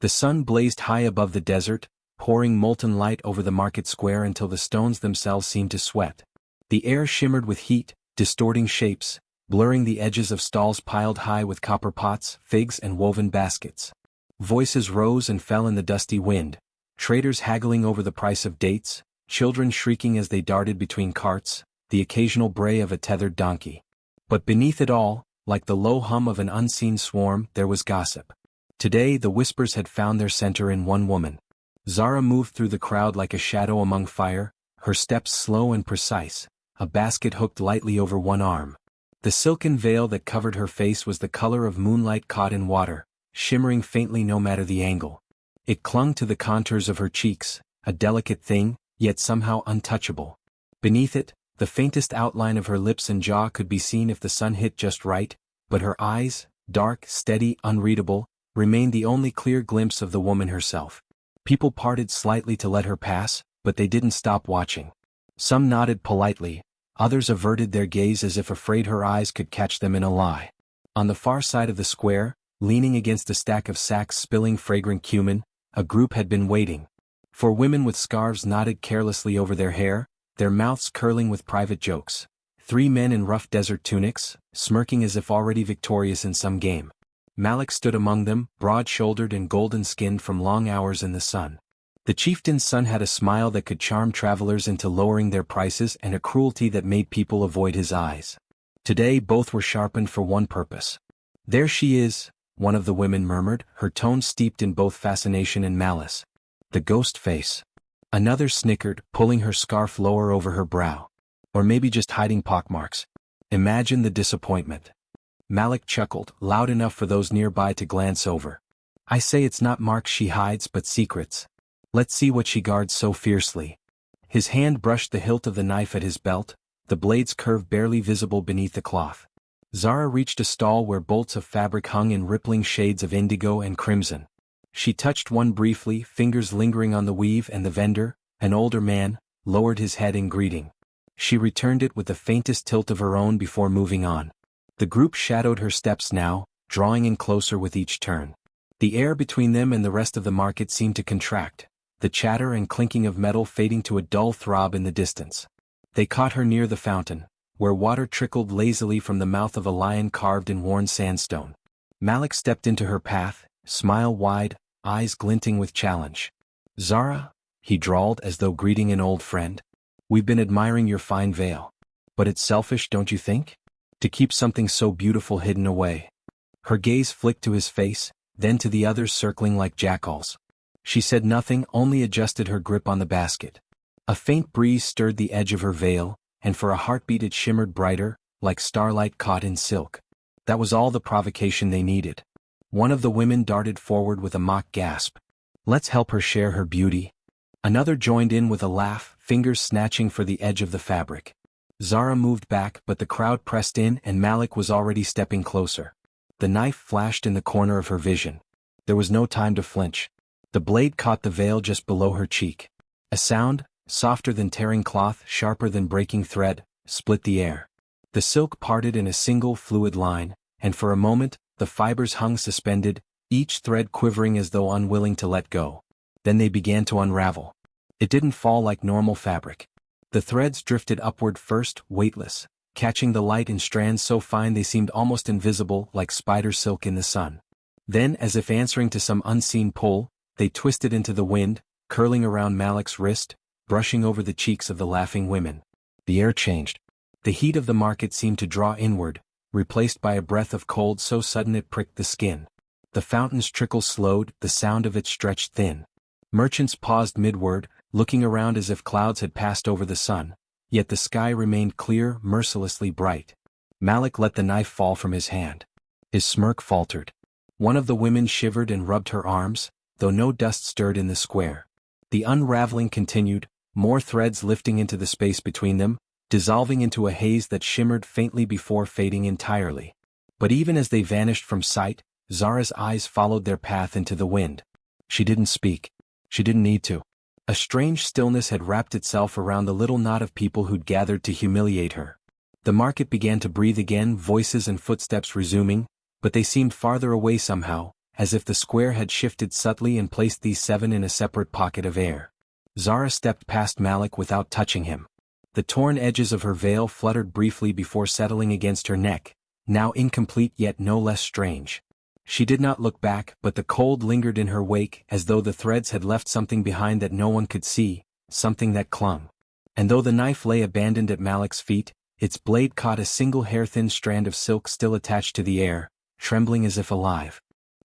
The sun blazed high above the desert, pouring molten light over the market square until the stones themselves seemed to sweat. The air shimmered with heat, distorting shapes, blurring the edges of stalls piled high with copper pots, figs and woven baskets. Voices rose and fell in the dusty wind, traders haggling over the price of dates, children shrieking as they darted between carts, the occasional bray of a tethered donkey. But beneath it all, like the low hum of an unseen swarm, there was gossip. Today the whispers had found their center in one woman. Zara moved through the crowd like a shadow among fire, her steps slow and precise, a basket hooked lightly over one arm. The silken veil that covered her face was the color of moonlight caught in water, shimmering faintly no matter the angle. It clung to the contours of her cheeks, a delicate thing, yet somehow untouchable. Beneath it, the faintest outline of her lips and jaw could be seen if the sun hit just right, but her eyes, dark, steady, unreadable, remained the only clear glimpse of the woman herself. People parted slightly to let her pass, but they didn't stop watching. Some nodded politely, others averted their gaze as if afraid her eyes could catch them in a lie. On the far side of the square, leaning against a stack of sacks spilling fragrant cumin, a group had been waiting. Four women with scarves knotted carelessly over their hair, their mouths curling with private jokes. 3 men in rough desert tunics, smirking as if already victorious in some game. Malik stood among them, broad-shouldered and golden-skinned from long hours in the sun. The chieftain's son had a smile that could charm travelers into lowering their prices and a cruelty that made people avoid his eyes. Today both were sharpened for one purpose. "There she is," one of the women murmured, her tone steeped in both fascination and malice. "The ghost face." Another snickered, pulling her scarf lower over her brow. Or maybe just hiding pockmarks. Imagine the disappointment. Malik chuckled, loud enough for those nearby to glance over. "I say it's not marks she hides but secrets. Let's see what she guards so fiercely." His hand brushed the hilt of the knife at his belt, the blade's curve barely visible beneath the cloth. Zara reached a stall where bolts of fabric hung in rippling shades of indigo and crimson. She touched one briefly, fingers lingering on the weave, and the vendor, an older man, lowered his head in greeting. She returned it with the faintest tilt of her own before moving on. The group shadowed her steps now, drawing in closer with each turn. The air between them and the rest of the market seemed to contract, the chatter and clinking of metal fading to a dull throb in the distance. They caught her near the fountain, where water trickled lazily from the mouth of a lion carved in worn sandstone. Malik stepped into her path, smile wide, eyes glinting with challenge. "Zara," he drawled as though greeting an old friend. "We've been admiring your fine veil. But it's selfish, don't you think? To keep something so beautiful hidden away." Her gaze flicked to his face, then to the others circling like jackals. She said nothing, only adjusted her grip on the basket. A faint breeze stirred the edge of her veil, and for a heartbeat it shimmered brighter, like starlight caught in silk. That was all the provocation they needed. One of the women darted forward with a mock gasp. "Let's help her share her beauty." Another joined in with a laugh, fingers snatching for the edge of the fabric. Zara moved back, but the crowd pressed in and Malik was already stepping closer. The knife flashed in the corner of her vision. There was no time to flinch. The blade caught the veil just below her cheek. A sound, softer than tearing cloth, sharper than breaking thread, split the air. The silk parted in a single fluid line, and for a moment, the fibers hung suspended, each thread quivering as though unwilling to let go. Then they began to unravel. It didn't fall like normal fabric. The threads drifted upward first, weightless, catching the light in strands so fine they seemed almost invisible, like spider silk in the sun. Then, as if answering to some unseen pull, they twisted into the wind, curling around Malik's wrist, brushing over the cheeks of the laughing women. The air changed. The heat of the market seemed to draw inward, replaced by a breath of cold so sudden it pricked the skin. The fountain's trickle slowed, the sound of it stretched thin. Merchants paused midward, looking around as if clouds had passed over the sun, yet the sky remained clear, mercilessly bright. Malik let the knife fall from his hand. His smirk faltered. One of the women shivered and rubbed her arms, though no dust stirred in the square. The unraveling continued, more threads lifting into the space between them, dissolving into a haze that shimmered faintly before fading entirely. But even as they vanished from sight, Zara's eyes followed their path into the wind. She didn't speak. She didn't need to. A strange stillness had wrapped itself around the little knot of people who'd gathered to humiliate her. The market began to breathe again, voices and footsteps resuming, but they seemed farther away somehow, as if the square had shifted subtly and placed these 7 in a separate pocket of air. Zara stepped past Malik without touching him. The torn edges of her veil fluttered briefly before settling against her neck, now incomplete yet no less strange. She did not look back, but the cold lingered in her wake as though the threads had left something behind that no one could see, something that clung. And though the knife lay abandoned at Malik's feet, its blade caught a single hair-thin strand of silk still attached to the air, trembling as if alive.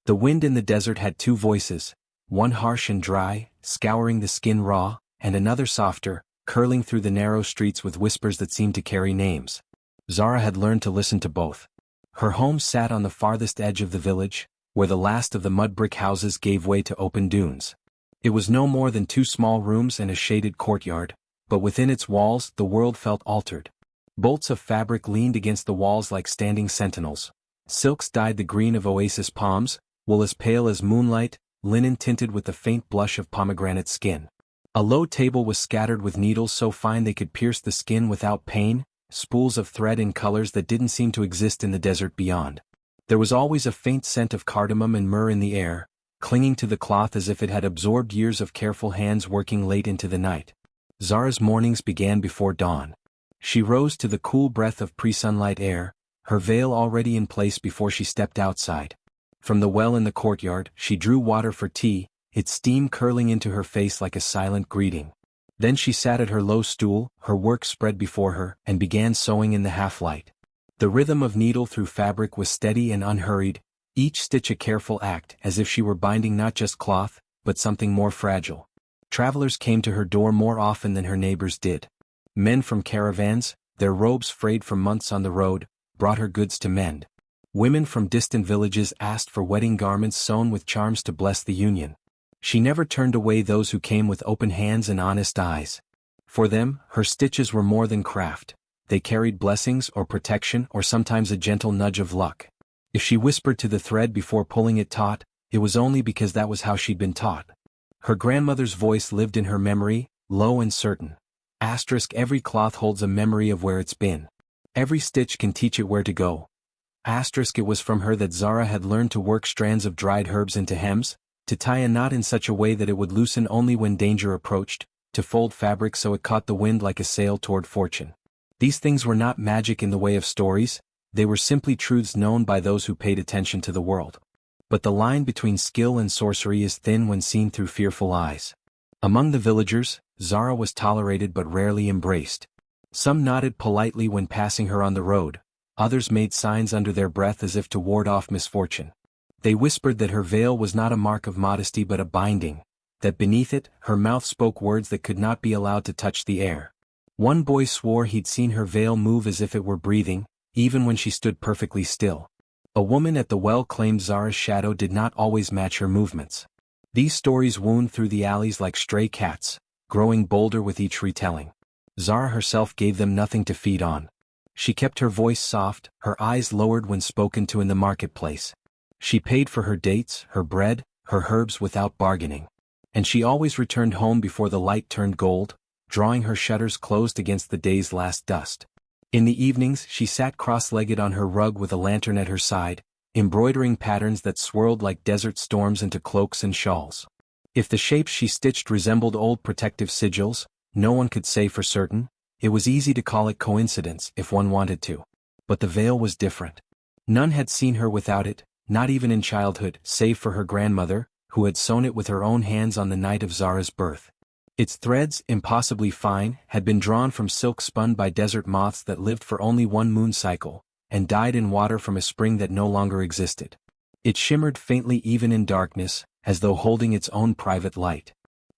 The wind in the desert had 2 voices, one harsh and dry, scouring the skin raw, and another softer, curling through the narrow streets with whispers that seemed to carry names. Zara had learned to listen to both. Her home sat on the farthest edge of the village, where the last of the mud brick houses gave way to open dunes. It was no more than 2 small rooms and a shaded courtyard, but within its walls the world felt altered. Bolts of fabric leaned against the walls like standing sentinels. Silks dyed the green of oasis palms, wool as pale as moonlight, linen tinted with the faint blush of pomegranate skin. A low table was scattered with needles so fine they could pierce the skin without pain, spools of thread in colors that didn't seem to exist in the desert beyond. There was always a faint scent of cardamom and myrrh in the air, clinging to the cloth as if it had absorbed years of careful hands working late into the night. Zara's mornings began before dawn. She rose to the cool breath of pre-sunlight air, her veil already in place before she stepped outside. From the well in the courtyard, she drew water for tea, its steam curling into her face like a silent greeting. Then she sat at her low stool, her work spread before her, and began sewing in the half-light. The rhythm of needle through fabric was steady and unhurried, each stitch a careful act as if she were binding not just cloth, but something more fragile. Travelers came to her door more often than her neighbors did. Men from caravans, their robes frayed from months on the road, brought her goods to mend. Women from distant villages asked for wedding garments sewn with charms to bless the union. She never turned away those who came with open hands and honest eyes. For them, her stitches were more than craft. They carried blessings or protection or sometimes a gentle nudge of luck. If she whispered to the thread before pulling it taut, it was only because that was how she'd been taught. Her grandmother's voice lived in her memory, low and certain. Every cloth holds a memory of where it's been. Every stitch can teach it where to go. It was from her that Zara had learned to work strands of dried herbs into hems, to tie a knot in such a way that it would loosen only when danger approached, to fold fabric so it caught the wind like a sail toward fortune. These things were not magic in the way of stories, they were simply truths known by those who paid attention to the world. But the line between skill and sorcery is thin when seen through fearful eyes. Among the villagers, Zara was tolerated but rarely embraced. Some nodded politely when passing her on the road, others made signs under their breath as if to ward off misfortune. They whispered that her veil was not a mark of modesty but a binding, that beneath it, her mouth spoke words that could not be allowed to touch the air. One boy swore he'd seen her veil move as if it were breathing, even when she stood perfectly still. A woman at the well claimed Zara's shadow did not always match her movements. These stories wound through the alleys like stray cats, growing bolder with each retelling. Zara herself gave them nothing to feed on. She kept her voice soft, her eyes lowered when spoken to in the marketplace. She paid for her dates, her bread, her herbs without bargaining. And she always returned home before the light turned gold, drawing her shutters closed against the day's last dust. In the evenings she sat cross-legged on her rug with a lantern at her side, embroidering patterns that swirled like desert storms into cloaks and shawls. If the shapes she stitched resembled old protective sigils, no one could say for certain. It was easy to call it coincidence if one wanted to. But the veil was different. None had seen her without it, not even in childhood, save for her grandmother, who had sewn it with her own hands on the night of Zara's birth. Its threads, impossibly fine, had been drawn from silk spun by desert moths that lived for only one moon cycle, and died in water from a spring that no longer existed. It shimmered faintly even in darkness, as though holding its own private light.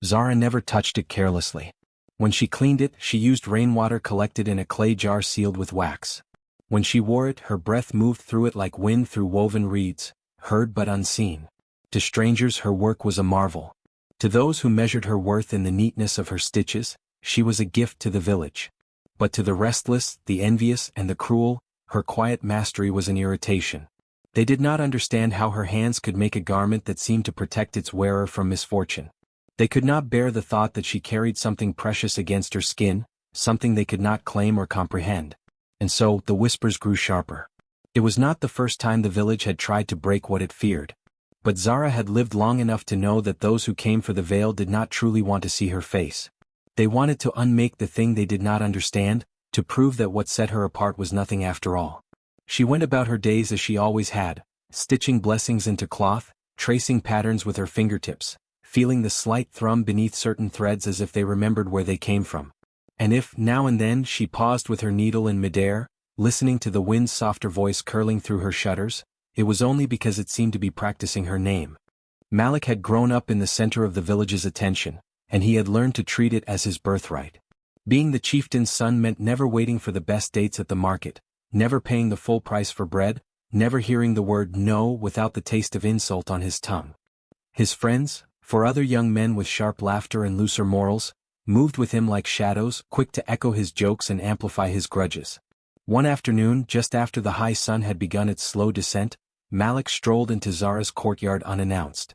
Zara never touched it carelessly. When she cleaned it, she used rainwater collected in a clay jar sealed with wax. When she wore it, her breath moved through it like wind through woven reeds, heard but unseen. To strangers her work was a marvel. To those who measured her worth in the neatness of her stitches, she was a gift to the village. But to the restless, the envious, and the cruel, her quiet mastery was an irritation. They did not understand how her hands could make a garment that seemed to protect its wearer from misfortune. They could not bear the thought that she carried something precious against her skin, something they could not claim or comprehend. And so, the whispers grew sharper. It was not the first time the village had tried to break what it feared. But Zara had lived long enough to know that those who came for the veil did not truly want to see her face. They wanted to unmake the thing they did not understand, to prove that what set her apart was nothing after all. She went about her days as she always had, stitching blessings into cloth, tracing patterns with her fingertips, feeling the slight thrum beneath certain threads as if they remembered where they came from. And if, now and then, she paused with her needle in midair, listening to the wind's softer voice curling through her shutters, it was only because it seemed to be practicing her name. Malik had grown up in the center of the village's attention, and he had learned to treat it as his birthright. Being the chieftain's son meant never waiting for the best dates at the market, never paying the full price for bread, never hearing the word no without the taste of insult on his tongue. His friends, for other young men with sharp laughter and looser morals, moved with him like shadows, quick to echo his jokes and amplify his grudges. One afternoon, just after the high sun had begun its slow descent, Malik strolled into Zara's courtyard unannounced.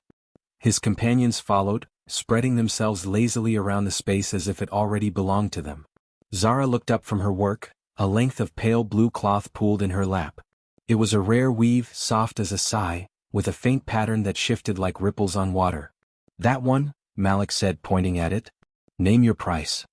His companions followed, spreading themselves lazily around the space as if it already belonged to them. Zara looked up from her work, a length of pale blue cloth pooled in her lap. It was a rare weave, soft as a sigh, with a faint pattern that shifted like ripples on water. "That one," Malik said, pointing at it. "Name your price."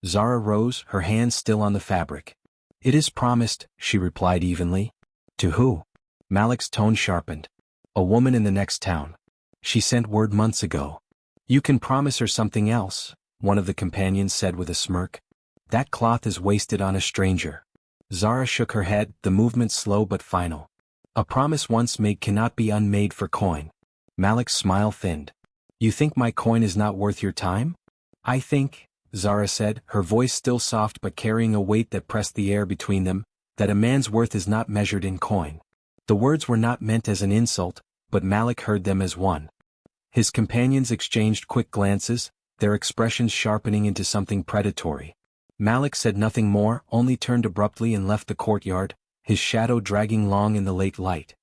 Zara rose, her hands still on the fabric. "It is promised," she replied evenly. "To who?" Malik's tone sharpened. "A woman in the next town. She sent word months ago." "You can promise her something else," one of the companions said with a smirk. "That cloth is wasted on a stranger." Zara shook her head, the movement slow but final. "A promise once made cannot be unmade for coin." Malik's smile thinned. "You think my coin is not worth your time?" "I think," Zara said, her voice still soft but carrying a weight that pressed the air between them, "that a man's worth is not measured in coin." The words were not meant as an insult, but Malik heard them as one. His companions exchanged quick glances, their expressions sharpening into something predatory. Malik said nothing more, only turned abruptly and left the courtyard, his shadow dragging long in the late light.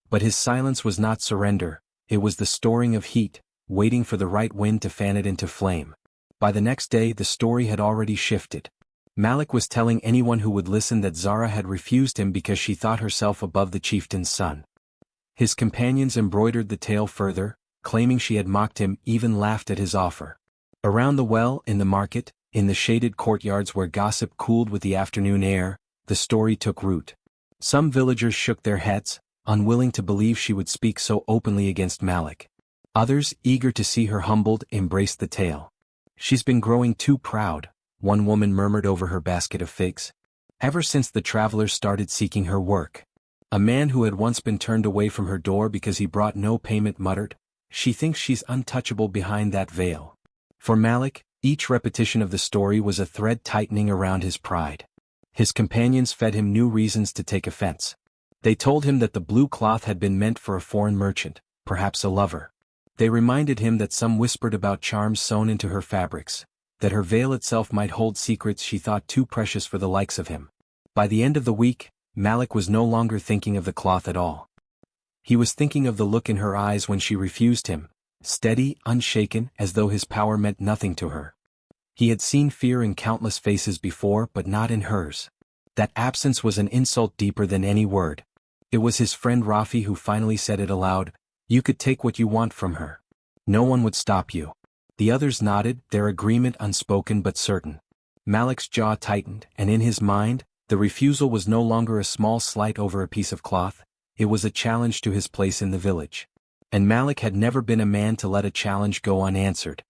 But his silence was not surrender, it was the storing of heat, waiting for the right wind to fan it into flame. By the next day the story had already shifted. Malik was telling anyone who would listen that Zara had refused him because she thought herself above the chieftain's son. His companions embroidered the tale further, claiming she had mocked him, even laughed at his offer. Around the well, in the market, in the shaded courtyards where gossip cooled with the afternoon air, the story took root. Some villagers shook their heads, unwilling to believe she would speak so openly against Malik. Others, eager to see her humbled, embraced the tale. "She's been growing too proud," one woman murmured over her basket of figs. "Ever since the travelers started seeking her work." A man who had once been turned away from her door because he brought no payment muttered, "She thinks she's untouchable behind that veil." For Malik, each repetition of the story was a thread tightening around his pride. His companions fed him new reasons to take offense. They told him that the blue cloth had been meant for a foreign merchant, perhaps a lover. They reminded him that some whispered about charms sewn into her fabrics, that her veil itself might hold secrets she thought too precious for the likes of him. By the end of the week, Malik was no longer thinking of the cloth at all. He was thinking of the look in her eyes when she refused him, steady, unshaken, as though his power meant nothing to her. He had seen fear in countless faces before, but not in hers. That absence was an insult deeper than any word. It was his friend Rafi who finally said it aloud, "You could take what you want from her. No one would stop you." The others nodded, their agreement unspoken but certain. Malik's jaw tightened, and in his mind, the refusal was no longer a small slight over a piece of cloth, it was a challenge to his place in the village. And Malik had never been a man to let a challenge go unanswered.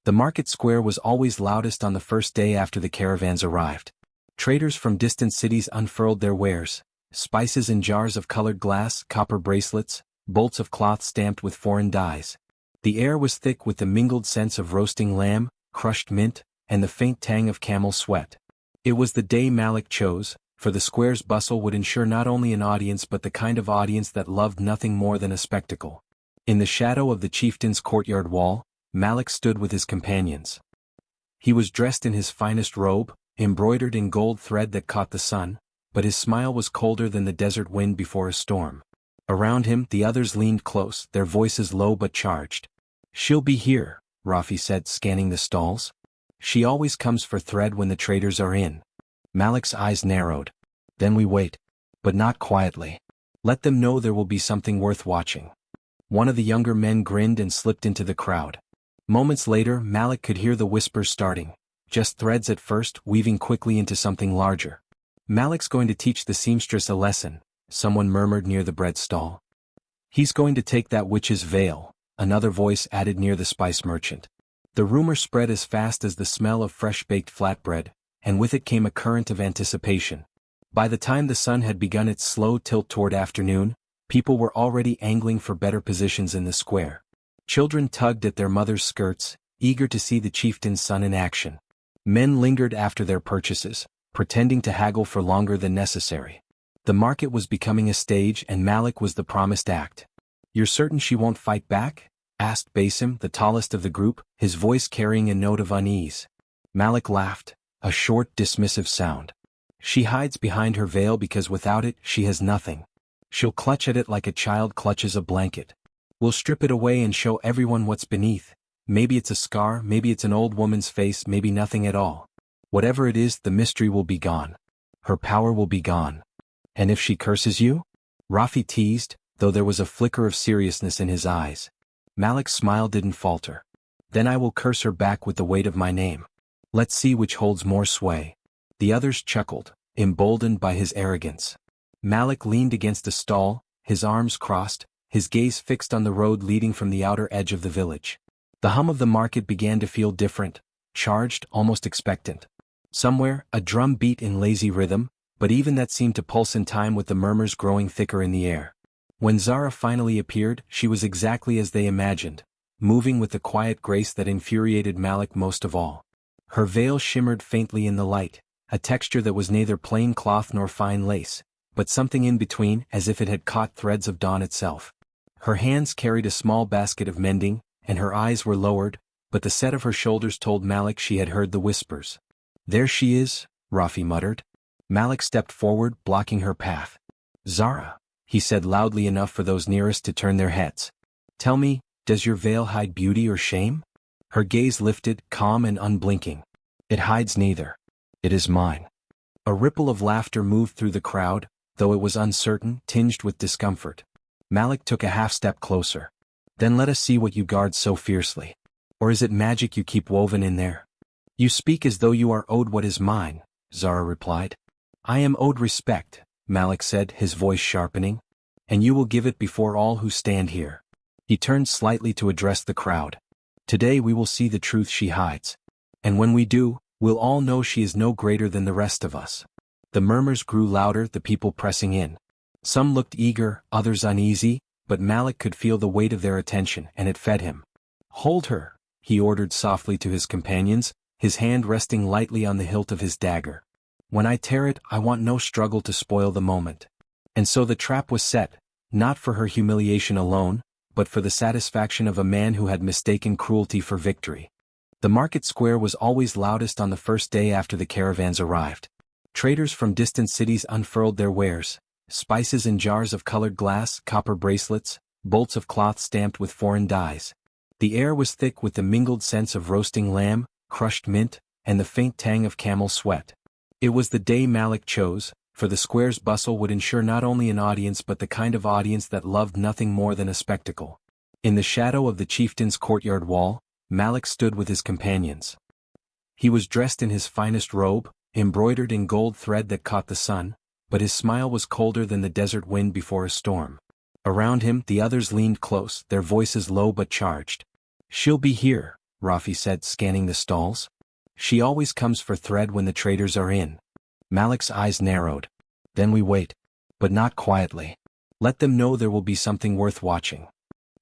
The market square was always loudest on the first day after the caravans arrived. Traders from distant cities unfurled their wares, spices in jars of colored glass, copper bracelets, bolts of cloth stamped with foreign dyes. The air was thick with the mingled scents of roasting lamb, crushed mint, and the faint tang of camel sweat. It was the day Malik chose, for the square's bustle would ensure not only an audience but the kind of audience that loved nothing more than a spectacle. In the shadow of the chieftain's courtyard wall, Malik stood with his companions. He was dressed in his finest robe, embroidered in gold thread that caught the sun, but his smile was colder than the desert wind before a storm. Around him, the others leaned close, their voices low but charged. "She'll be here," Rafi said, scanning the stalls. "She always comes for thread when the traders are in." Malik's eyes narrowed. "Then we wait. But not quietly. Let them know there will be something worth watching." One of the younger men grinned and slipped into the crowd. Moments later, Malik could hear the whispers starting. Just threads at first, weaving quickly into something larger. Malik's going to teach the seamstress a lesson, someone murmured near the bread stall. He's going to take that witch's veil, another voice added near the spice merchant. The rumor spread as fast as the smell of fresh-baked flatbread, and with it came a current of anticipation. By the time the sun had begun its slow tilt toward afternoon, people were already angling for better positions in the square. Children tugged at their mothers' skirts, eager to see the chieftain's son in action. Men lingered after their purchases, pretending to haggle for longer than necessary. The market was becoming a stage and Malik was the promised act. "You're certain she won't fight back?" asked Basim, the tallest of the group, his voice carrying a note of unease. Malik laughed, a short, dismissive sound. "She hides behind her veil because without it, she has nothing. She'll clutch at it like a child clutches a blanket. We'll strip it away and show everyone what's beneath. Maybe it's a scar, maybe it's an old woman's face, maybe nothing at all. Whatever it is, the mystery will be gone. Her power will be gone. And if she curses you?" Rafi teased, though there was a flicker of seriousness in his eyes. Malik's smile didn't falter. "Then I will curse her back with the weight of my name. Let's see which holds more sway." The others chuckled, emboldened by his arrogance. Malik leaned against a stall, his arms crossed, his gaze fixed on the road leading from the outer edge of the village. The hum of the market began to feel different, charged, almost expectant. Somewhere, a drum beat in lazy rhythm, but even that seemed to pulse in time with the murmurs growing thicker in the air. When Zara finally appeared, she was exactly as they imagined, moving with the quiet grace that infuriated Malik most of all. Her veil shimmered faintly in the light, a texture that was neither plain cloth nor fine lace, but something in between, as if it had caught threads of dawn itself. Her hands carried a small basket of mending, and her eyes were lowered, but the set of her shoulders told Malik she had heard the whispers. "There she is," Rafi muttered. Malik stepped forward, blocking her path. "Zara," he said loudly enough for those nearest to turn their heads. "Tell me, does your veil hide beauty or shame?" Her gaze lifted, calm and unblinking. "It hides neither. It is mine." A ripple of laughter moved through the crowd, though it was uncertain, tinged with discomfort. Malik took a half-step closer. "Then let us see what you guard so fiercely. Or is it magic you keep woven in there?" "You speak as though you are owed what is mine," Zara replied. "I am owed respect," Malik said, his voice sharpening. "And you will give it before all who stand here." He turned slightly to address the crowd. "Today we will see the truth she hides. And when we do, we'll all know she is no greater than the rest of us." The murmurs grew louder, the people pressing in. Some looked eager, others uneasy, but Malik could feel the weight of their attention, and it fed him. "Hold her," he ordered softly to his companions, his hand resting lightly on the hilt of his dagger. "When I tear it, I want no struggle to spoil the moment." And so the trap was set, not for her humiliation alone, but for the satisfaction of a man who had mistaken cruelty for victory. The market square was always loudest on the first day after the caravans arrived. Traders from distant cities unfurled their wares, spices in jars of colored glass, copper bracelets, bolts of cloth stamped with foreign dyes. The air was thick with the mingled scents of roasting lamb, crushed mint, and the faint tang of camel sweat. It was the day Malik chose, for the square's bustle would ensure not only an audience but the kind of audience that loved nothing more than a spectacle. In the shadow of the chieftain's courtyard wall, Malik stood with his companions. He was dressed in his finest robe, embroidered in gold thread that caught the sun, but his smile was colder than the desert wind before a storm. Around him, the others leaned close, their voices low but charged. "She'll be here," Rafi said, scanning the stalls. "She always comes for thread when the traders are in." Malik's eyes narrowed. "Then we wait. But not quietly. Let them know there will be something worth watching."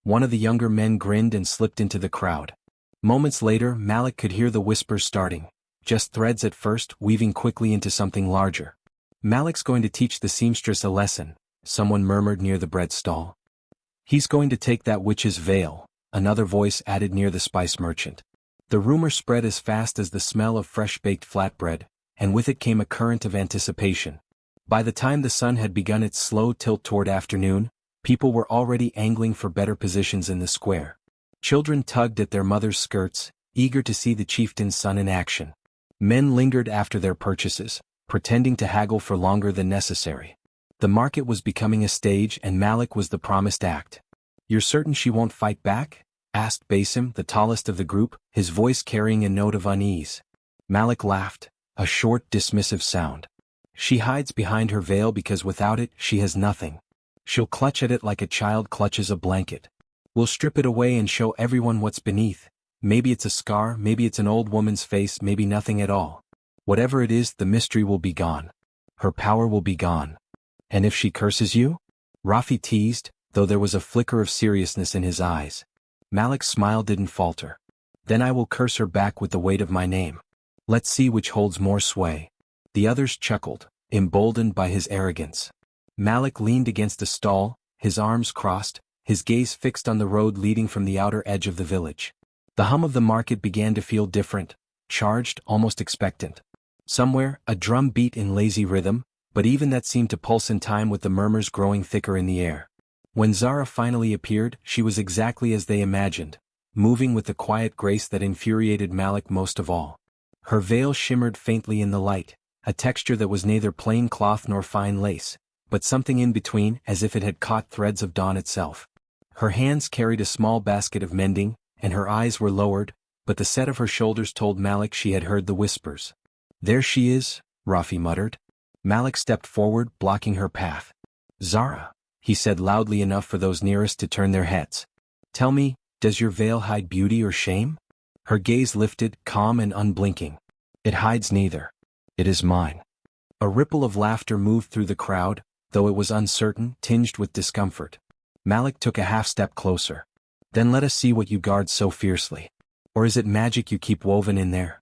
One of the younger men grinned and slipped into the crowd. Moments later, Malik could hear the whispers starting. Just threads at first, weaving quickly into something larger. "Malik's going to teach the seamstress a lesson," someone murmured near the bread stall. "He's going to take that witch's veil," another voice added near the spice merchant. The rumor spread as fast as the smell of fresh-baked flatbread, and with it came a current of anticipation. By the time the sun had begun its slow tilt toward afternoon, people were already angling for better positions in the square. Children tugged at their mothers' skirts, eager to see the chieftain's son in action. Men lingered after their purchases, pretending to haggle for longer than necessary. The market was becoming a stage and Malik was the promised act. "You're certain she won't fight back?" asked Basim, the tallest of the group, his voice carrying a note of unease. Malik laughed, a short, dismissive sound. "She hides behind her veil because without it, she has nothing. She'll clutch at it like a child clutches a blanket. We'll strip it away and show everyone what's beneath. Maybe it's a scar, maybe it's an old woman's face, maybe nothing at all. Whatever it is, the mystery will be gone. Her power will be gone." "And if she curses you?" Rafi teased, though there was a flicker of seriousness in his eyes. Malik's smile didn't falter. "Then I will curse her back with the weight of my name. Let's see which holds more sway." The others chuckled, emboldened by his arrogance. Malik leaned against a stall, his arms crossed, his gaze fixed on the road leading from the outer edge of the village. The hum of the market began to feel different, charged, almost expectant. Somewhere, a drum beat in lazy rhythm, but even that seemed to pulse in time with the murmurs growing thicker in the air. When Zara finally appeared, she was exactly as they imagined, moving with the quiet grace that infuriated Malik most of all. Her veil shimmered faintly in the light, a texture that was neither plain cloth nor fine lace, but something in between, as if it had caught threads of dawn itself. Her hands carried a small basket of mending, and her eyes were lowered, but the set of her shoulders told Malik she had heard the whispers. "There she is," Rafi muttered. Malik stepped forward, blocking her path. "Zara," he said loudly enough for those nearest to turn their heads. "Tell me, does your veil hide beauty or shame?" Her gaze lifted, calm and unblinking. "It hides neither. It is mine." A ripple of laughter moved through the crowd, though it was uncertain, tinged with discomfort. Malik took a half-step closer. "Then let us see what you guard so fiercely. Or is it magic you keep woven in there?"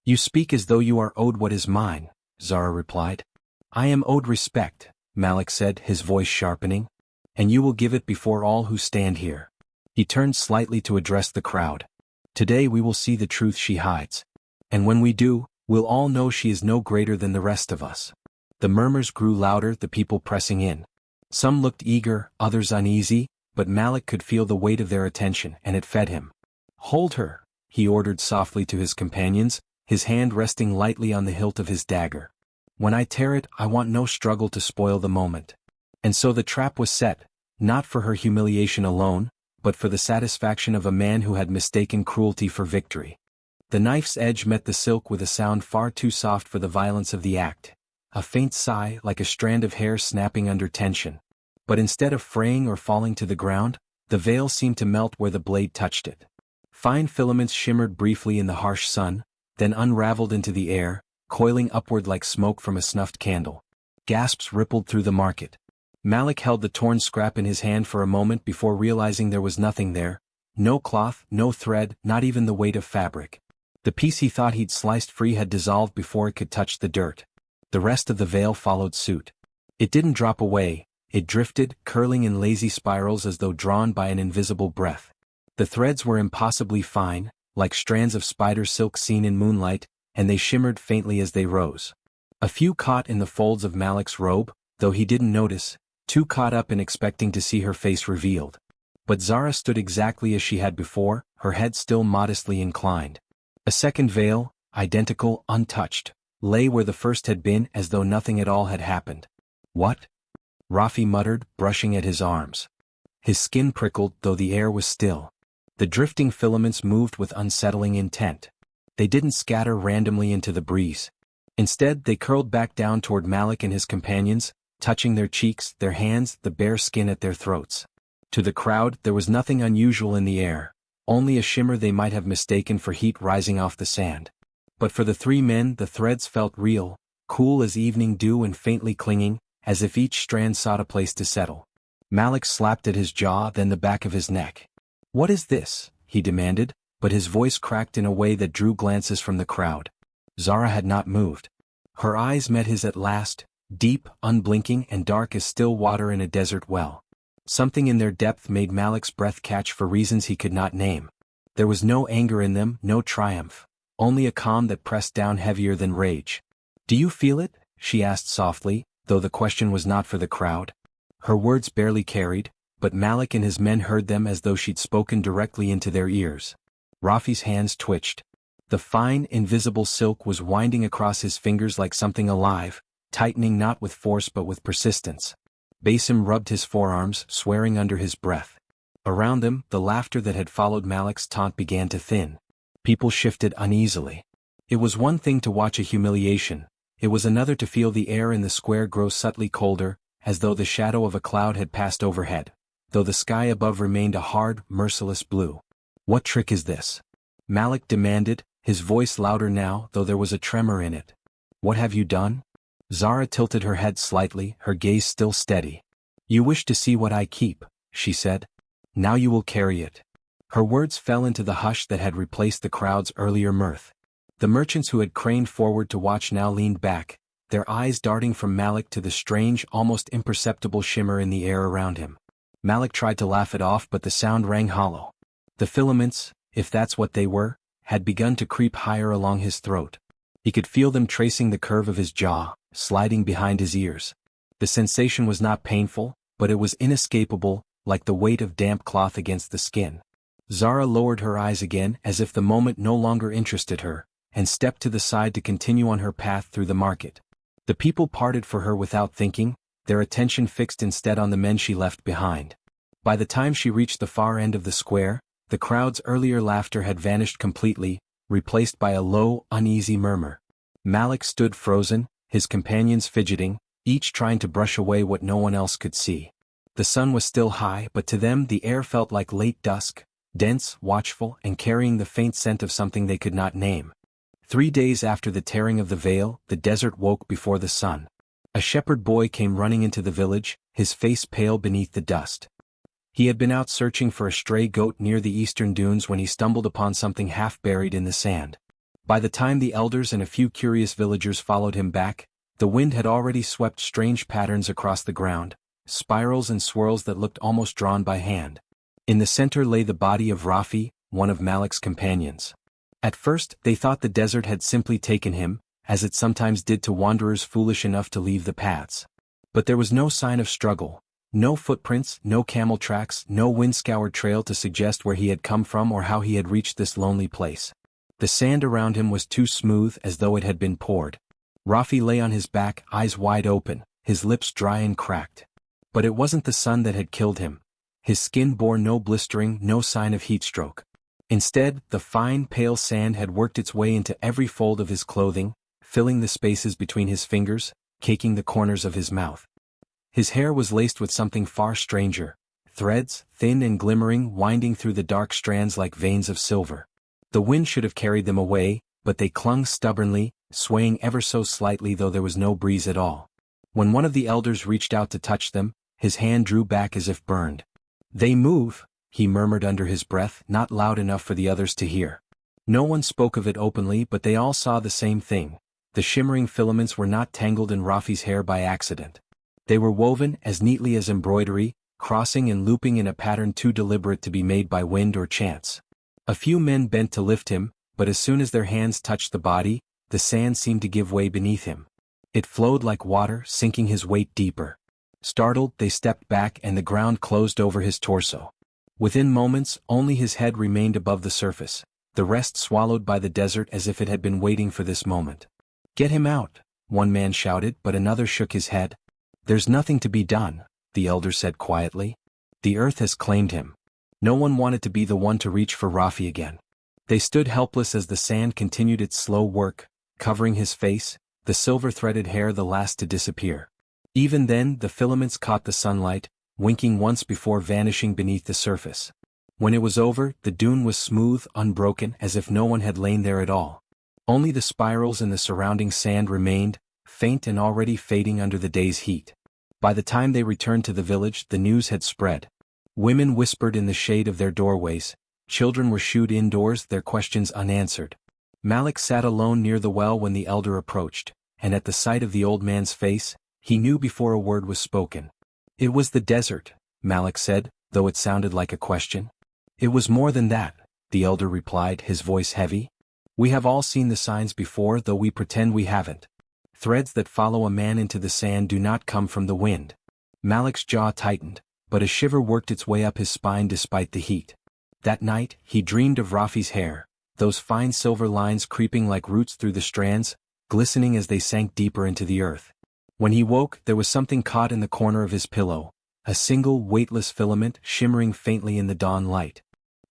"You speak as though you are owed what is mine," Zara replied. "I am owed respect," Malik said, his voice sharpening. "And you will give it before all who stand here." He turned slightly to address the crowd. "Today we will see the truth she hides. And when we do, we'll all know she is no greater than the rest of us." The murmurs grew louder, the people pressing in. Some looked eager, others uneasy, but Malik could feel the weight of their attention, and it fed him. "Hold her," he ordered softly to his companions, his hand resting lightly on the hilt of his dagger. "When I tear it, I want no struggle to spoil the moment." And so the trap was set, not for her humiliation alone, but for the satisfaction of a man who had mistaken cruelty for victory. The knife's edge met the silk with a sound far too soft for the violence of the act, a faint sigh like a strand of hair snapping under tension. But instead of fraying or falling to the ground, the veil seemed to melt where the blade touched it. Fine filaments shimmered briefly in the harsh sun, then unraveled into the air, coiling upward like smoke from a snuffed candle. Gasps rippled through the market. Malik held the torn scrap in his hand for a moment before realizing there was nothing there. No cloth, no thread, not even the weight of fabric. The piece he thought he'd sliced free had dissolved before it could touch the dirt. The rest of the veil followed suit. It didn't drop away, it drifted, curling in lazy spirals as though drawn by an invisible breath. The threads were impossibly fine, like strands of spider silk seen in moonlight, and they shimmered faintly as they rose. A few caught in the folds of Malik's robe, though he didn't notice, too caught up in expecting to see her face revealed. But Zara stood exactly as she had before, her head still modestly inclined. A second veil, identical, untouched, lay where the first had been as though nothing at all had happened. "What?" Rafi muttered, brushing at his arms. His skin prickled, though the air was still. The drifting filaments moved with unsettling intent. They didn't scatter randomly into the breeze. Instead, they curled back down toward Malik and his companions, touching their cheeks, their hands, the bare skin at their throats. To the crowd, there was nothing unusual in the air, only a shimmer they might have mistaken for heat rising off the sand. But for the three men, the threads felt real, cool as evening dew and faintly clinging, as if each strand sought a place to settle. Malik slapped at his jaw, then the back of his neck. "What is this?" he demanded, but his voice cracked in a way that drew glances from the crowd. Zara had not moved. Her eyes met his at last, deep, unblinking and dark as still water in a desert well. Something in their depth made Malik's breath catch for reasons he could not name. There was no anger in them, no triumph, only a calm that pressed down heavier than rage. "Do you feel it?" she asked softly, though the question was not for the crowd. Her words barely carried, but Malik and his men heard them as though she'd spoken directly into their ears. Rafi's hands twitched. The fine, invisible silk was winding across his fingers like something alive, tightening not with force but with persistence. Basim rubbed his forearms, swearing under his breath. Around them, the laughter that had followed Malik's taunt began to thin. People shifted uneasily. It was one thing to watch a humiliation, it was another to feel the air in the square grow subtly colder, as though the shadow of a cloud had passed overhead, though the sky above remained a hard, merciless blue. "What trick is this?" Malik demanded, his voice louder now, though there was a tremor in it. "What have you done?" Zara tilted her head slightly, her gaze still steady. "You wish to see what I keep," she said. "Now you will carry it." Her words fell into the hush that had replaced the crowd's earlier mirth. The merchants who had craned forward to watch now leaned back, their eyes darting from Malik to the strange, almost imperceptible shimmer in the air around him. Malik tried to laugh it off, but the sound rang hollow. The filaments, if that's what they were, had begun to creep higher along his throat. He could feel them tracing the curve of his jaw, sliding behind his ears. The sensation was not painful, but it was inescapable, like the weight of damp cloth against the skin. Zara lowered her eyes again as if the moment no longer interested her, and stepped to the side to continue on her path through the market. The people parted for her without thinking, their attention fixed instead on the men she left behind. By the time she reached the far end of the square, the crowd's earlier laughter had vanished completely, replaced by a low, uneasy murmur. Malik stood frozen, his companions fidgeting, each trying to brush away what no one else could see. The sun was still high, but to them the air felt like late dusk, dense, watchful, and carrying the faint scent of something they could not name. 3 days after the tearing of the veil, the desert woke before the sun. A shepherd boy came running into the village, his face pale beneath the dust. He had been out searching for a stray goat near the eastern dunes when he stumbled upon something half buried in the sand. By the time the elders and a few curious villagers followed him back, the wind had already swept strange patterns across the ground, spirals and swirls that looked almost drawn by hand. In the center lay the body of Rafi, one of Malik's companions. At first, they thought the desert had simply taken him, as it sometimes did to wanderers foolish enough to leave the paths. But there was no sign of struggle, no footprints, no camel tracks, no wind-scoured trail to suggest where he had come from or how he had reached this lonely place. The sand around him was too smooth, as though it had been poured. Rafi lay on his back, eyes wide open, his lips dry and cracked. But it wasn't the sun that had killed him. His skin bore no blistering, no sign of heat stroke. Instead, the fine, pale sand had worked its way into every fold of his clothing, filling the spaces between his fingers, caking the corners of his mouth. His hair was laced with something far stranger, threads, thin and glimmering, winding through the dark strands like veins of silver. The wind should have carried them away, but they clung stubbornly, swaying ever so slightly though there was no breeze at all. When one of the elders reached out to touch them, his hand drew back as if burned. "They move," he murmured under his breath, not loud enough for the others to hear. No one spoke of it openly, but they all saw the same thing. The shimmering filaments were not tangled in Rafi's hair by accident. They were woven as neatly as embroidery, crossing and looping in a pattern too deliberate to be made by wind or chance. A few men bent to lift him, but as soon as their hands touched the body, the sand seemed to give way beneath him. It flowed like water, sinking his weight deeper. Startled, they stepped back and the ground closed over his torso. Within moments, only his head remained above the surface, the rest swallowed by the desert as if it had been waiting for this moment. "Get him out," one man shouted, but another shook his head. "There's nothing to be done," the elder said quietly. "The earth has claimed him." No one wanted to be the one to reach for Rafi again. They stood helpless as the sand continued its slow work, covering his face, the silver-threaded hair the last to disappear. Even then, the filaments caught the sunlight, winking once before vanishing beneath the surface. When it was over, the dune was smooth, unbroken, as if no one had lain there at all. Only the spirals in the surrounding sand remained, faint and already fading under the day's heat. By the time they returned to the village, the news had spread. Women whispered in the shade of their doorways, children were shooed indoors, their questions unanswered. Malik sat alone near the well when the elder approached, and at the sight of the old man's face, he knew before a word was spoken. "It was the desert," Malik said, though it sounded like a question. "It was more than that," the elder replied, his voice heavy. "We have all seen the signs before, though we pretend we haven't. Threads that follow a man into the sand do not come from the wind." Malik's jaw tightened, but a shiver worked its way up his spine despite the heat. That night, he dreamed of Rafi's hair, those fine silver lines creeping like roots through the strands, glistening as they sank deeper into the earth. When he woke, there was something caught in the corner of his pillow, a single weightless filament shimmering faintly in the dawn light.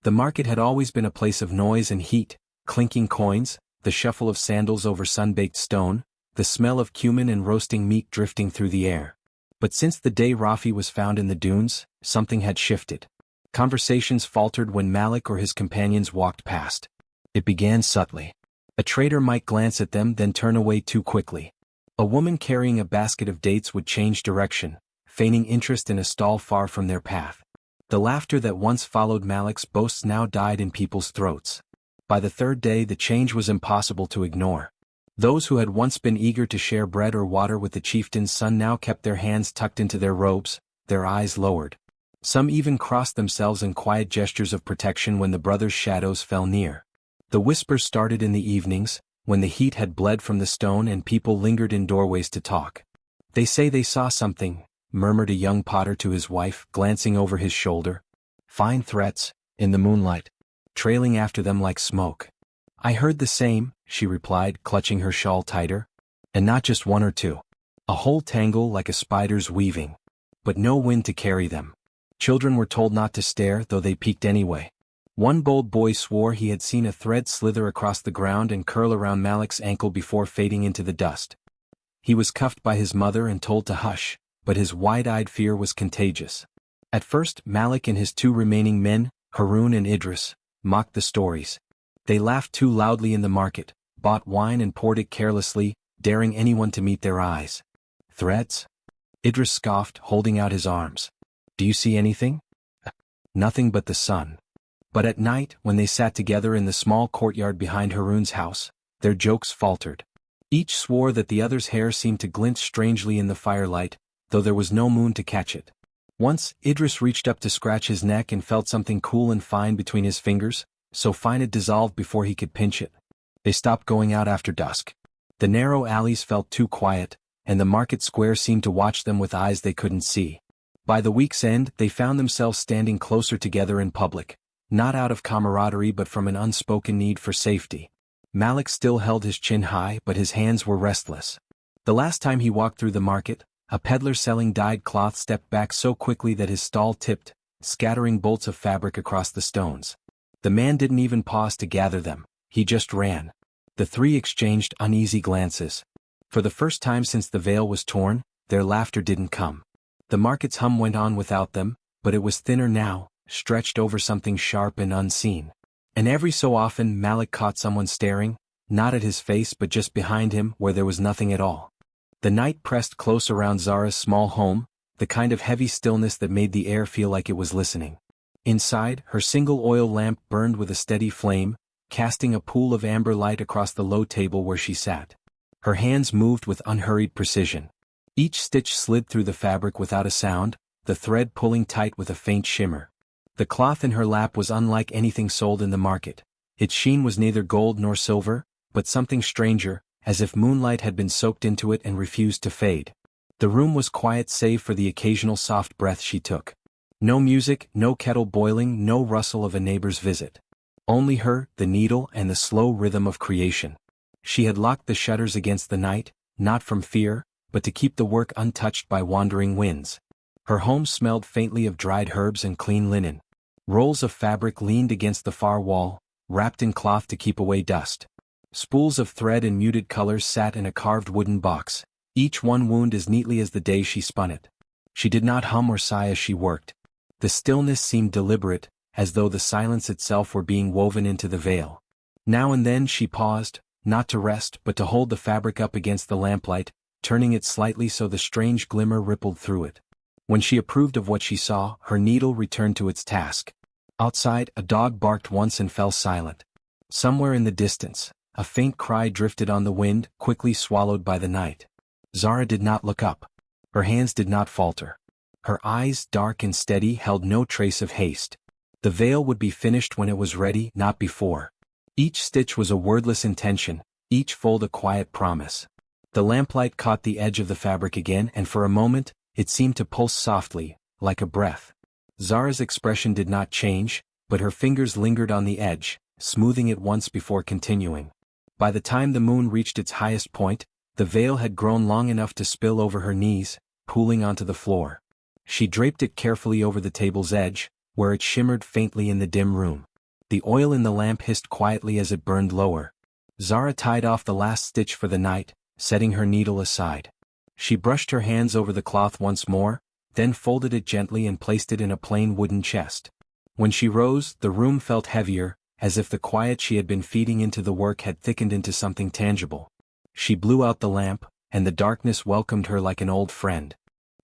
The market had always been a place of noise and heat, clinking coins, the shuffle of sandals over sun-baked stone, the smell of cumin and roasting meat drifting through the air. But since the day Rafi was found in the dunes, something had shifted. Conversations faltered when Malik or his companions walked past. It began subtly. A trader might glance at them then turn away too quickly. A woman carrying a basket of dates would change direction, feigning interest in a stall far from their path. The laughter that once followed Malik's boasts now died in people's throats. By the third day the change was impossible to ignore. Those who had once been eager to share bread or water with the chieftain's son now kept their hands tucked into their robes, their eyes lowered. Some even crossed themselves in quiet gestures of protection when the brothers' shadows fell near. The whispers started in the evenings, when the heat had bled from the stone and people lingered in doorways to talk. "They say they saw something," murmured a young potter to his wife, glancing over his shoulder. "Fine threats, in the moonlight, trailing after them like smoke." "I heard the same," she replied, clutching her shawl tighter. "And not just one or two. A whole tangle like a spider's weaving. But no wind to carry them." Children were told not to stare, though they peeked anyway. One bold boy swore he had seen a thread slither across the ground and curl around Malik's ankle before fading into the dust. He was cuffed by his mother and told to hush, but his wide-eyed fear was contagious. At first, Malik and his two remaining men, Harun and Idris, mocked the stories. They laughed too loudly in the market, bought wine and poured it carelessly, daring anyone to meet their eyes. "Threads?" Idris scoffed, holding out his arms. "Do you see anything?" "Nothing but the sun." But at night, when they sat together in the small courtyard behind Harun's house, their jokes faltered. Each swore that the other's hair seemed to glint strangely in the firelight, though there was no moon to catch it. Once, Idris reached up to scratch his neck and felt something cool and fine between his fingers, so fine it dissolved before he could pinch it. They stopped going out after dusk. The narrow alleys felt too quiet, and the market square seemed to watch them with eyes they couldn't see. By the week's end, they found themselves standing closer together in public, not out of camaraderie but from an unspoken need for safety. Malik still held his chin high, but his hands were restless. The last time he walked through the market, a peddler selling dyed cloth stepped back so quickly that his stall tipped, scattering bolts of fabric across the stones. The man didn't even pause to gather them, he just ran. The three exchanged uneasy glances. For the first time since the veil was torn, their laughter didn't come. The market's hum went on without them, but it was thinner now, stretched over something sharp and unseen. And every so often Malik caught someone staring, not at his face but just behind him where there was nothing at all. The night pressed close around Zara's small home, the kind of heavy stillness that made the air feel like it was listening. Inside, her single oil lamp burned with a steady flame, casting a pool of amber light across the low table where she sat. Her hands moved with unhurried precision. Each stitch slid through the fabric without a sound, the thread pulling tight with a faint shimmer. The cloth in her lap was unlike anything sold in the market. Its sheen was neither gold nor silver, but something stranger, as if moonlight had been soaked into it and refused to fade. The room was quiet save for the occasional soft breath she took. No music, no kettle boiling, no rustle of a neighbor's visit. Only her, the needle, and the slow rhythm of creation. She had locked the shutters against the night, not from fear, but to keep the work untouched by wandering winds. Her home smelled faintly of dried herbs and clean linen. Rolls of fabric leaned against the far wall, wrapped in cloth to keep away dust. Spools of thread in muted colors sat in a carved wooden box, each one wound as neatly as the day she spun it. She did not hum or sigh as she worked. The stillness seemed deliberate, as though the silence itself were being woven into the veil. Now and then she paused, not to rest but to hold the fabric up against the lamplight, turning it slightly so the strange glimmer rippled through it. When she approved of what she saw, her needle returned to its task. Outside, a dog barked once and fell silent. Somewhere in the distance, a faint cry drifted on the wind, quickly swallowed by the night. Zara did not look up. Her hands did not falter. Her eyes, dark and steady, held no trace of haste. The veil would be finished when it was ready, not before. Each stitch was a wordless intention, each fold a quiet promise. The lamplight caught the edge of the fabric again, and for a moment, it seemed to pulse softly, like a breath. Zara's expression did not change, but her fingers lingered on the edge, smoothing it once before continuing. By the time the moon reached its highest point, the veil had grown long enough to spill over her knees, pooling onto the floor. She draped it carefully over the table's edge, where it shimmered faintly in the dim room. The oil in the lamp hissed quietly as it burned lower. Zara tied off the last stitch for the night, setting her needle aside. She brushed her hands over the cloth once more, then folded it gently and placed it in a plain wooden chest. When she rose, the room felt heavier, as if the quiet she had been feeding into the work had thickened into something tangible. She blew out the lamp, and the darkness welcomed her like an old friend.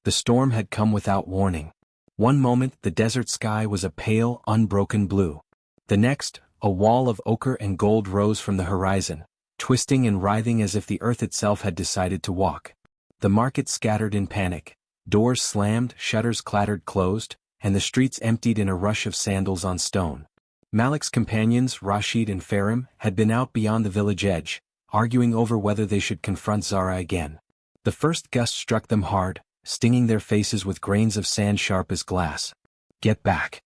The storm had come without warning. One moment the desert sky was a pale, unbroken blue. The next, a wall of ochre and gold rose from the horizon, twisting and writhing as if the earth itself had decided to walk. The market scattered in panic. Doors slammed, shutters clattered closed, and the streets emptied in a rush of sandals on stone. Malik's companions, Rashid and Farim, had been out beyond the village edge, arguing over whether they should confront Zara again. The first gust struck them hard, stinging their faces with grains of sand sharp as glass. "Get back!"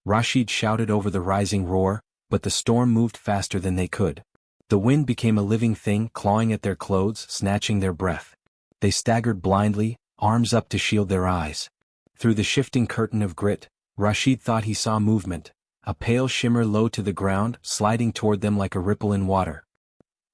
Rashid shouted over the rising roar, but the storm moved faster than they could. The wind became a living thing, clawing at their clothes, snatching their breath. They staggered blindly, arms up to shield their eyes. Through the shifting curtain of grit, Rashid thought he saw movement, a pale shimmer low to the ground, sliding toward them like a ripple in water.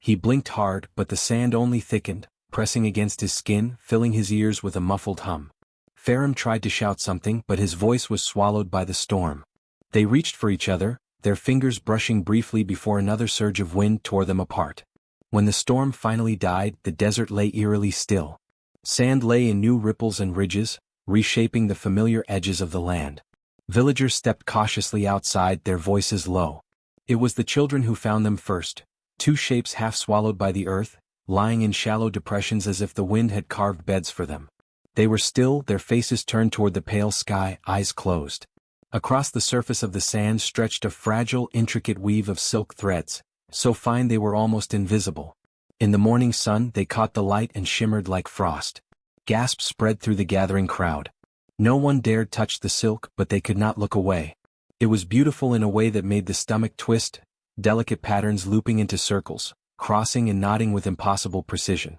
He blinked hard, but the sand only thickened, pressing against his skin, filling his ears with a muffled hum. Farim tried to shout something, but his voice was swallowed by the storm. They reached for each other, their fingers brushing briefly before another surge of wind tore them apart. When the storm finally died, the desert lay eerily still. Sand lay in new ripples and ridges, reshaping the familiar edges of the land. Villagers stepped cautiously outside, their voices low. It was the children who found them first, two shapes half swallowed by the earth, lying in shallow depressions as if the wind had carved beds for them. They were still, their faces turned toward the pale sky, eyes closed. Across the surface of the sand stretched a fragile, intricate weave of silk threads, so fine they were almost invisible. In the morning sun they caught the light and shimmered like frost. Gasps spread through the gathering crowd. No one dared touch the silk, but they could not look away. It was beautiful in a way that made the stomach twist, delicate patterns looping into circles, crossing and knotting with impossible precision.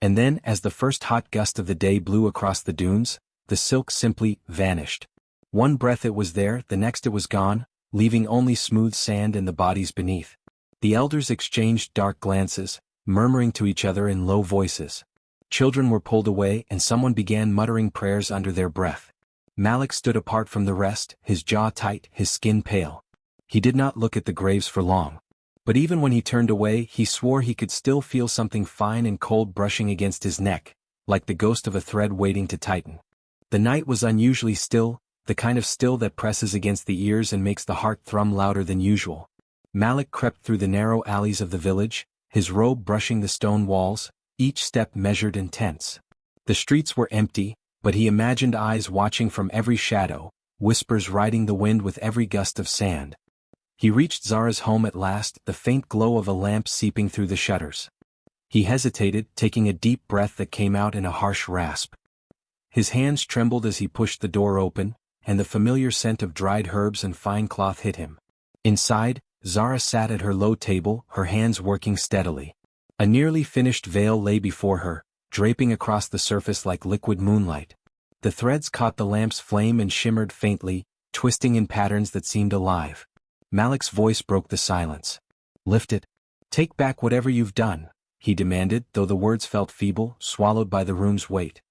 And then, as the first hot gust of the day blew across the dunes, the silk simply vanished. One breath it was there, the next it was gone, leaving only smooth sand and the bodies beneath. The elders exchanged dark glances, murmuring to each other in low voices. Children were pulled away and someone began muttering prayers under their breath. Malik stood apart from the rest, his jaw tight, his skin pale. He did not look at the graves for long. But even when he turned away, he swore he could still feel something fine and cold brushing against his neck, like the ghost of a thread waiting to tighten. The night was unusually still, the kind of still that presses against the ears and makes the heart thrum louder than usual. Malik crept through the narrow alleys of the village, his robe brushing the stone walls, each step measured and tense. The streets were empty, but he imagined eyes watching from every shadow, whispers riding the wind with every gust of sand. He reached Zara's home at last, the faint glow of a lamp seeping through the shutters. He hesitated, taking a deep breath that came out in a harsh rasp. His hands trembled as he pushed the door open, and the familiar scent of dried herbs and fine cloth hit him. Inside, Zara sat at her low table, her hands working steadily. A nearly finished veil lay before her, draping across the surface like liquid moonlight. The threads caught the lamp's flame and shimmered faintly, twisting in patterns that seemed alive. Malik's voice broke the silence. "Lift it. Take back whatever you've done," he demanded, though the words felt feeble, swallowed by the room's weight.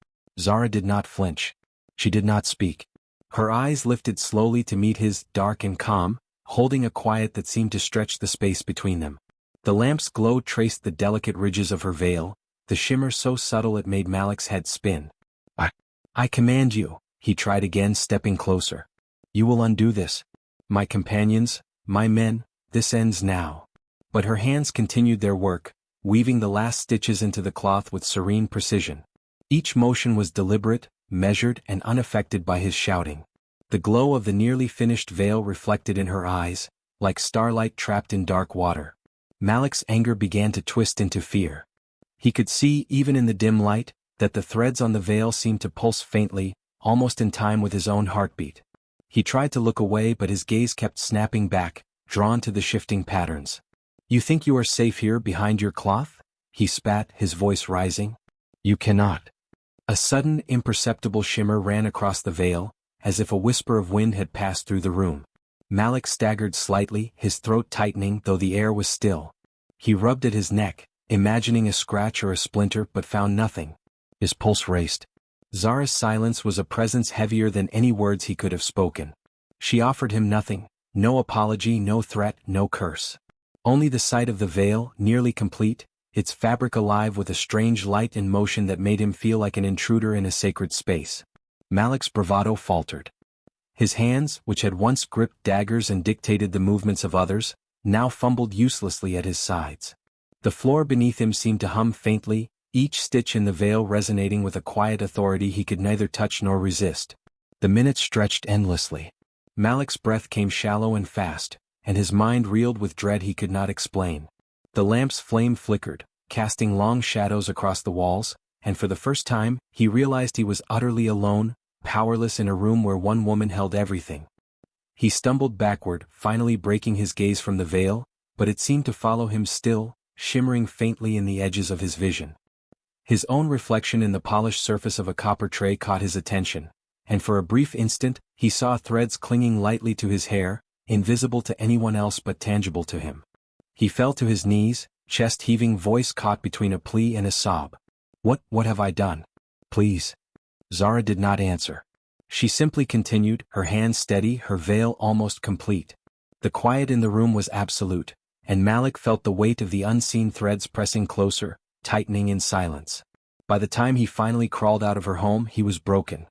Zara did not flinch. She did not speak. Her eyes lifted slowly to meet his, dark and calm, holding a quiet that seemed to stretch the space between them. The lamp's glow traced the delicate ridges of her veil, the shimmer so subtle it made Malik's head spin. I command you," he tried again, stepping closer. "You will undo this. My companions, my men, this ends now." But her hands continued their work, weaving the last stitches into the cloth with serene precision. Each motion was deliberate, measured and unaffected by his shouting. The glow of the nearly finished veil reflected in her eyes, like starlight trapped in dark water. Malik's anger began to twist into fear. He could see, even in the dim light, that the threads on the veil seemed to pulse faintly, almost in time with his own heartbeat. He tried to look away, but his gaze kept snapping back, drawn to the shifting patterns. "You think you are safe here behind your cloth?" he spat, his voice rising. "You cannot. A sudden, imperceptible shimmer ran across the veil, as if a whisper of wind had passed through the room. Malik staggered slightly, his throat tightening though the air was still. He rubbed at his neck, imagining a scratch or a splinter but found nothing. His pulse raced. Zara's silence was a presence heavier than any words he could have spoken. She offered him nothing, no apology, no threat, no curse. Only the sight of the veil, nearly complete, its fabric alive with a strange light and motion that made him feel like an intruder in a sacred space. Malik's bravado faltered. His hands, which had once gripped daggers and dictated the movements of others, now fumbled uselessly at his sides. The floor beneath him seemed to hum faintly, each stitch in the veil resonating with a quiet authority he could neither touch nor resist. The minutes stretched endlessly. Malik's breath came shallow and fast, and his mind reeled with dread he could not explain. The lamp's flame flickered, casting long shadows across the walls, and for the first time, he realized he was utterly alone, powerless in a room where one woman held everything. He stumbled backward, finally breaking his gaze from the veil, but it seemed to follow him still, shimmering faintly in the edges of his vision. His own reflection in the polished surface of a copper tray caught his attention, and for a brief instant, he saw threads clinging lightly to his hair, invisible to anyone else but tangible to him. He fell to his knees, chest heaving, voice caught between a plea and a sob. What have I done? Please." Zara did not answer. She simply continued, her hands steady, her veil almost complete. The quiet in the room was absolute, and Malik felt the weight of the unseen threads pressing closer, tightening in silence. By the time he finally crawled out of her home, he was broken.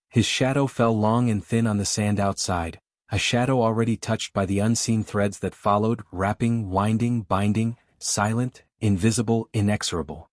His shadow fell long and thin on the sand outside, a shadow already touched by the unseen threads that followed, wrapping, winding, binding, silent, invisible, inexorable.